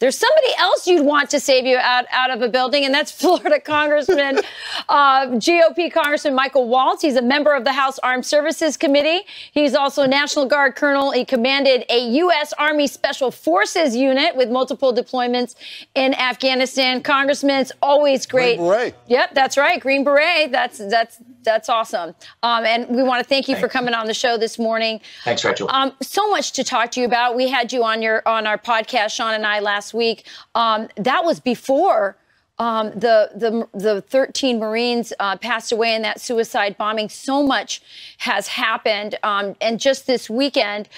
There's somebody else you'd want to save you out of a building, and that's Florida Congressman, GOP Congressman Michael Waltz. He's a member of the House Armed Services Committee. He's also a National Guard colonel. He commanded a U.S. Army Special Forces unit with multiple deployments in Afghanistan. Congressman, it's always great. Green Beret. Yep, that's right. Green Beret. That's awesome. And we want to thank you for coming on the show this morning. Thanks, Rachel. So much to talk to you about. We had you on our podcast, Sean and I, last week. That was before the 13 Marines passed away in that suicide bombing. So much has happened. And just this weekend,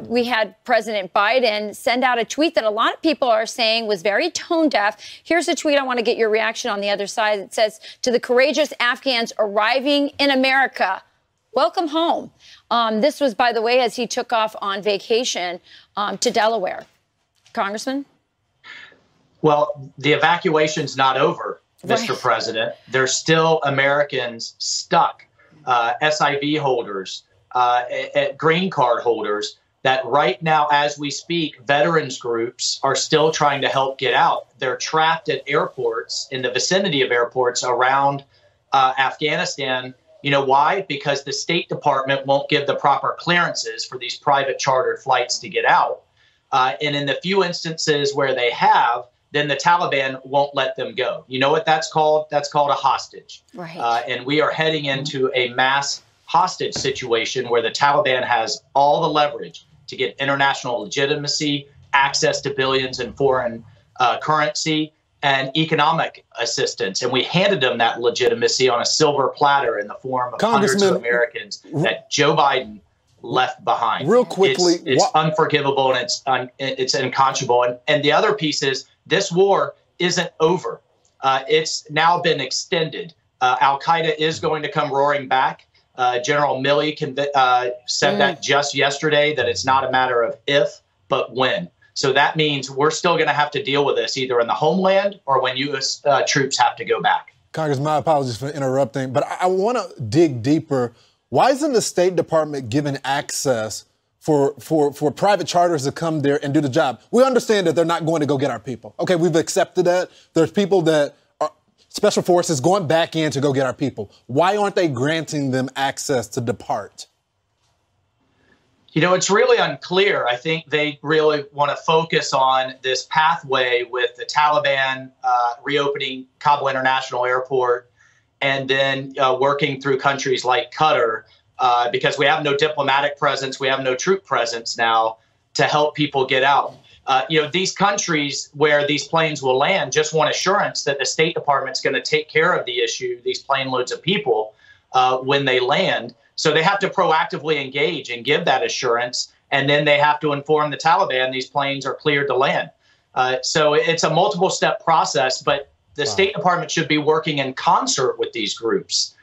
we had President Biden send out a tweet that a lot of people are saying was very tone deaf. Here's a tweet. I want to get your reaction on the other side. It says, "To the courageous Afghans arriving in America, welcome home." This was, by the way, as he took off on vacation to Delaware. Congressman? Well, the evacuation's not over, Mr. President. There's still Americans stuck, SIV holders, green card holders, that right now, as we speak, veterans groups are still trying to help get out. They're trapped at airports, in the vicinity of airports around Afghanistan. You know why? Because the State Department won't give the proper clearances for these private chartered flights to get out. And in the few instances where they have, then the Taliban won't let them go. You know what that's called? That's called a hostage. Right. And we are heading into a mass hostage situation where the Taliban has all the leverage to get international legitimacy, access to billions in foreign currency, and economic assistance. And we handed them that legitimacy on a silver platter in the form of hundreds of Americans that Joe Biden left behind. Real quickly, it's unforgivable, and it's unconscionable. And the other piece is this war isn't over. It's now been extended. Al-Qaeda is going to come roaring back. General Milley said that just yesterday, that it's not a matter of if, but when. So that means we're still going to have to deal with this either in the homeland or when U.S. Troops have to go back. Congressman, my apologies for interrupting, but I want to dig deeper. Why isn't the State Department given access for private charters to come there and do the job? We understand that they're not going to go get our people. Okay, we've accepted that. There's people that are special forces going back in to go get our people. Why aren't they granting them access to depart? You know, it's really unclear. I think they really want to focus on this pathway with the Taliban reopening Kabul International Airport and then working through countries like Qatar, because we have no diplomatic presence, we have no troop presence now to help people get out. These countries where these planes will land just want assurance that the State Department's going to take care of the issue, these plane loads of people, when they land. So they have to proactively engage and give that assurance, and then they have to inform the Taliban these planes are cleared to land. So it's a multiple-step process, but the State Department should be working in concert with these groups.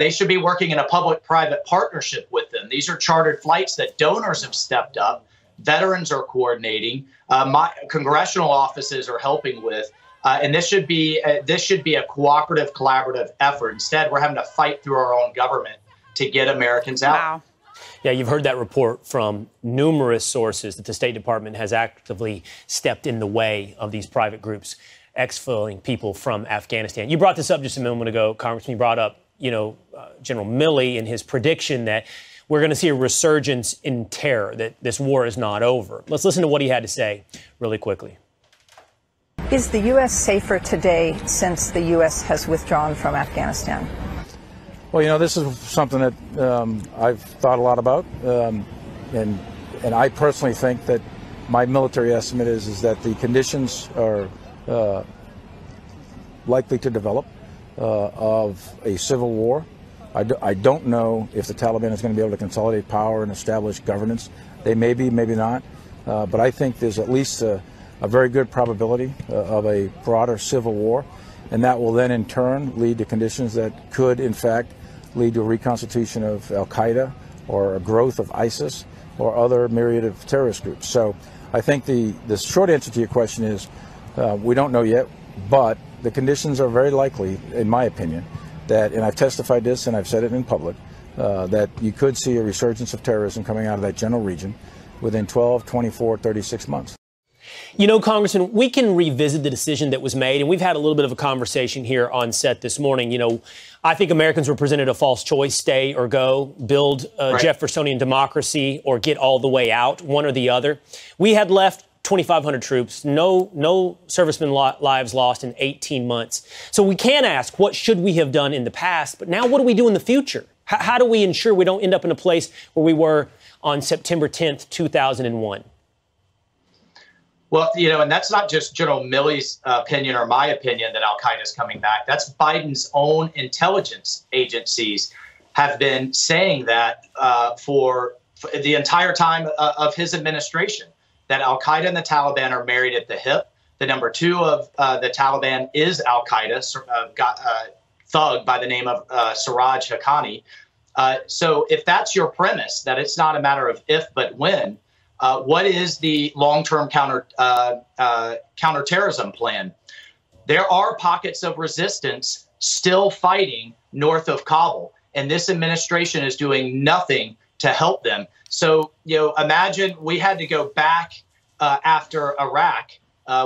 They should be working in a public-private partnership with them. These are chartered flights that donors have stepped up, veterans are coordinating, my congressional offices are helping with, and this should be a cooperative, collaborative effort. Instead, we're having to fight through our own government to get Americans out. Wow. Yeah, you've heard that report from numerous sources that the State Department has actively stepped in the way of these private groups exfilling people from Afghanistan. You brought this up just a moment ago, Congressman. You brought up, General Milley and his prediction that we're going to see a resurgence in terror, that this war is not over. Let's listen to what he had to say really quickly. Is the U.S. safer today since the U.S. has withdrawn from Afghanistan? Well, this is something that I've thought a lot about, and I personally think that my military estimate is that the conditions are likely to develop of a civil war. I don't know if the Taliban is going to be able to consolidate power and establish governance. They may be, maybe not, but I think there's at least a very good probability of a broader civil war, and that will then in turn lead to conditions that could, in fact, lead to a reconstitution of Al-Qaeda or a growth of ISIS or other myriad of terrorist groups. So I think the short answer to your question is we don't know yet, but the conditions are very likely, in my opinion, that, and I've testified this and I've said it in public, that you could see a resurgence of terrorism coming out of that general region within 12, 24, 36 months. You know, Congressman, we can revisit the decision that was made, and we've had a little bit of a conversation here on set this morning. You know, I think Americans were presented a false choice, stay or go, build Jeffersonian democracy or get all the way out, one or the other. We had left 2,500 troops, no servicemen lives lost in 18 months. So we can ask, what should we have done in the past? But now what do we do in the future? How do we ensure we don't end up in a place where we were on September 10th, 2001? Well, you know, and that's not just General Milley's opinion or my opinion that al-Qaeda is coming back. That's Biden's own intelligence agencies have been saying that for the entire time of his administration, that al-Qaeda and the Taliban are married at the hip. The number two of the Taliban is al-Qaeda, thug by the name of Siraj Haqqani. So if that's your premise, that it's not a matter of if but when, what is the long-term counterterrorism plan? There are pockets of resistance still fighting north of Kabul, and this administration is doing nothing to help them. So, you know, imagine we had to go back after Iraq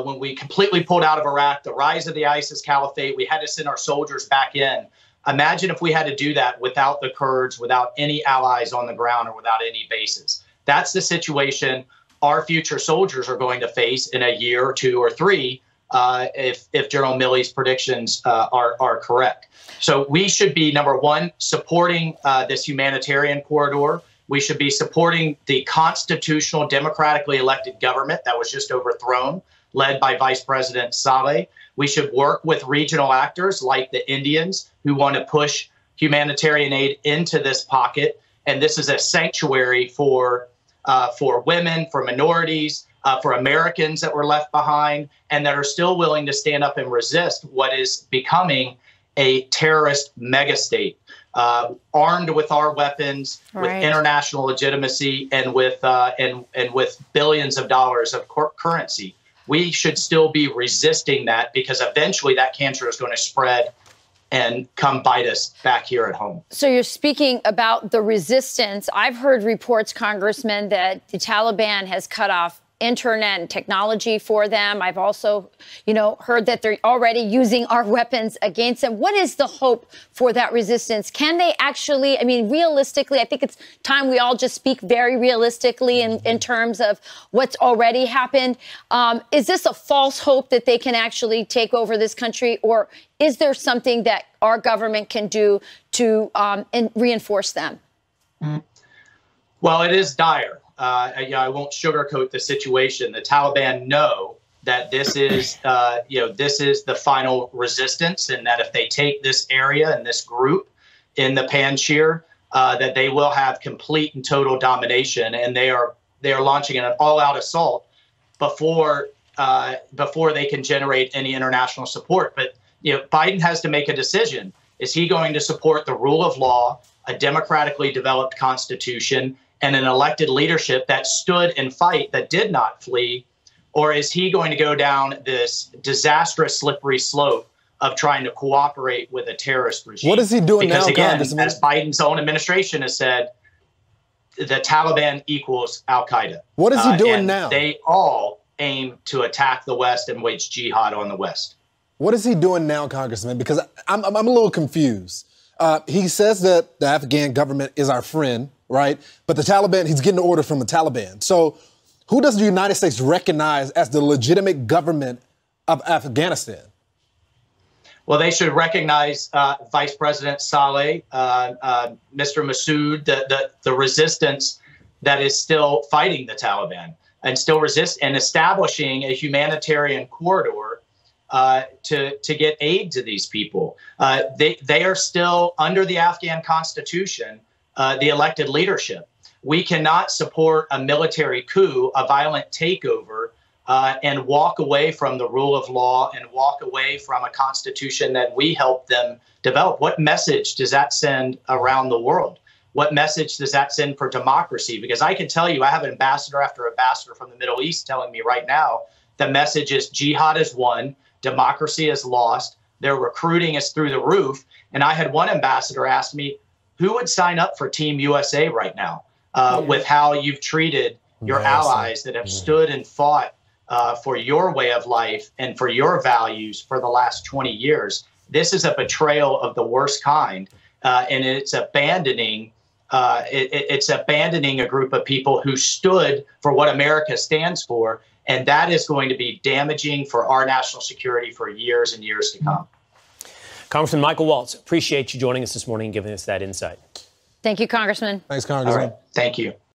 when we completely pulled out of Iraq, the rise of the ISIS caliphate. We had to send our soldiers back in. Imagine if we had to do that without the Kurds, without any allies on the ground, or without any bases. That's the situation our future soldiers are going to face in a year or two or three if General Milley's predictions are correct. So we should be, number one, supporting this humanitarian corridor. We should be supporting the constitutional, democratically elected government that was just overthrown, led by Vice President Saleh. We should work with regional actors like the Indians who want to push humanitarian aid into this pocket. And this is a sanctuary for women, for minorities, for Americans that were left behind and that are still willing to stand up and resist what is becoming a terrorist megastate, armed with our weapons, with international legitimacy, and with billions of dollars of currency. We should still be resisting that, because eventually that cancer is going to spread and come bite us back here at home. So you're speaking about the resistance. I've heard reports, Congressman, that the Taliban has cut off internet and technology for them. I've also, heard that they're already using our weapons against them. What is the hope for that resistance? Can they actually, realistically, I think it's time we all just speak very realistically in terms of what's already happened. Is this a false hope that they can actually take over this country, or is there something that our government can do to reinforce them? Well, it is dire. I won't sugarcoat the situation. The Taliban know that this is, this is the final resistance, and that if they take this area and this group in the Panjshir, that they will have complete and total domination, and they are launching an all-out assault before they can generate any international support. But Biden has to make a decision. Is he going to support the rule of law, a democratically developed constitution, and an elected leadership that stood and fight, that did not flee? Or is he going to go down this disastrous slippery slope of trying to cooperate with a terrorist regime? What is he doing now, again, Congressman? as Biden's own administration has said, the Taliban equals al-Qaeda. What is he doing now? They all aim to attack the West and wage jihad on the West. What is he doing now, Congressman? Because I'm a little confused. He says that the Afghan government is our friend, right? But the Taliban, he's getting the order from the Taliban. So who does the United States recognize as the legitimate government of Afghanistan? Well, they should recognize Vice President Saleh, Mr. Massoud, the resistance that is still fighting the Taliban and still and establishing a humanitarian corridor to get aid to these people. They are still under the Afghan constitution, the elected leadership. We cannot support a military coup, a violent takeover, and walk away from the rule of law and walk away from a constitution that we helped them develop. What message does that send around the world? What message does that send for democracy? Because I can tell you, I have ambassador after ambassador from the Middle East telling me right now, the message is jihad is won, democracy is lost, their recruiting is through the roof. And I had one ambassador ask me, who would sign up for Team USA right now with how you've treated your allies that have stood and fought for your way of life and for your values for the last 20 years. This is a betrayal of the worst kind, and it's abandoning a group of people who stood for what America stands for, and that is going to be damaging for our national security for years and years to come. Congressman Michael Waltz, appreciate you joining us this morning and giving us that insight. Thank you, Congressman. Thanks, Congressman. All right. Thank you.